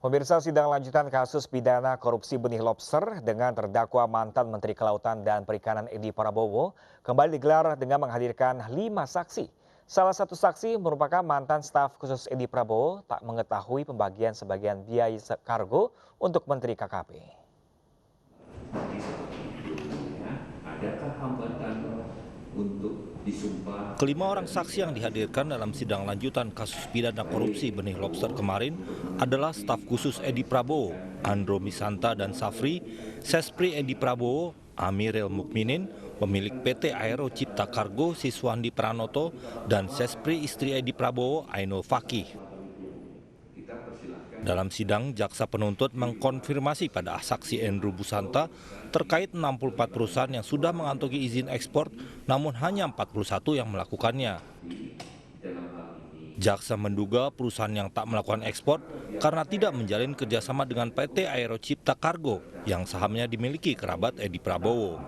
Pemirsa, sidang lanjutan kasus pidana korupsi benih lobster dengan terdakwa mantan Menteri Kelautan dan Perikanan Edi Prabowo kembali digelar dengan menghadirkan 5 saksi. Salah satu saksi merupakan mantan staf khusus Edi Prabowo tak mengetahui pembagian sebagian biaya kargo untuk Menteri KKP. Adakah hambatan untuk disumpah? Kelima orang saksi yang dihadirkan dalam sidang lanjutan kasus pidana korupsi benih lobster kemarin adalah staf khusus Edi Prabowo, Andro Misanta dan Safri, Sespri Edi Prabowo, Amiril Mukminin, pemilik PT Aero Cipta Kargo Siswandi Pranoto, dan Sespri istri Edi Prabowo, Ainul Fakih. Dalam sidang, jaksa penuntut mengkonfirmasi pada saksi Andrew Busanta terkait 64 perusahaan yang sudah mengantongi izin ekspor, namun hanya 41 yang melakukannya. Jaksa menduga perusahaan yang tak melakukan ekspor karena tidak menjalin kerjasama dengan PT Aero Cipta Kargo yang sahamnya dimiliki kerabat Edi Prabowo.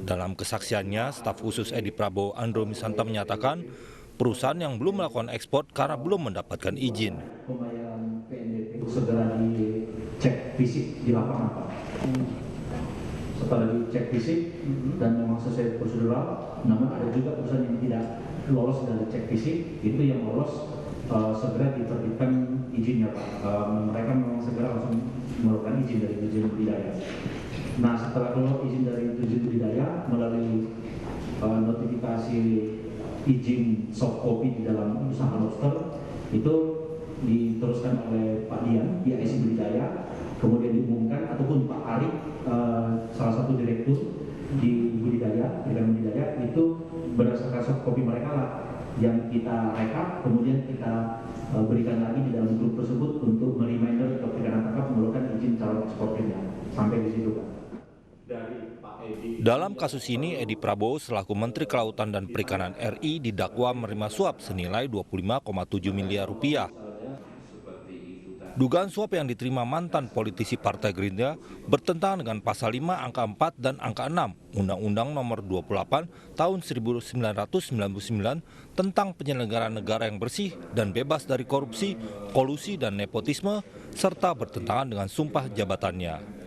Dalam kesaksiannya, staf khusus Edi Prabowo Andro Misanta menyatakan perusahaan yang belum melakukan ekspor karena belum mendapatkan izin. Pembayaran PNBP segera dicek fisik di lapangan, Pak. Setelah dicek fisik dan memang sesuai prosedural, namun ada juga perusahaan yang tidak lolos dari cek fisik, itu yang lolos segera diterbitkan izinnya, Pak. Mereka memang segera langsung melakukan izin dari izin budidaya. Nah, setelah keluar izin dari izin budidaya melalui notifikasi izin soft copy di dalam usaha lobster itu diteruskan oleh Pak Dian di IC Budidaya, kemudian diumumkan ataupun Pak Arif salah satu direktur di Budidaya, itu berdasarkan soft copy mereka lah yang kita rekap, kemudian kita berikan lagi di dalam grup tersebut untuk mereminder ke pedagang tangkap mengeluarkan izin calon ekspornya sampai di situ, Pak. Dalam kasus ini, Edi Prabowo selaku Menteri Kelautan dan Perikanan RI didakwa menerima suap senilai 25,7 miliar rupiah. Dugaan suap yang diterima mantan politisi Partai Gerindra bertentangan dengan pasal 5 angka 4 dan angka 6 Undang-Undang Nomor 28 Tahun 1999 tentang penyelenggaraan negara yang bersih dan bebas dari korupsi, kolusi, dan nepotisme, serta bertentangan dengan sumpah jabatannya.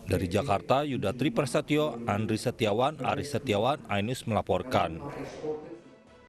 Dari Jakarta, Yuda Triprasetyo, Andri Setiawan, Aris Setiawan, Ainus melaporkan.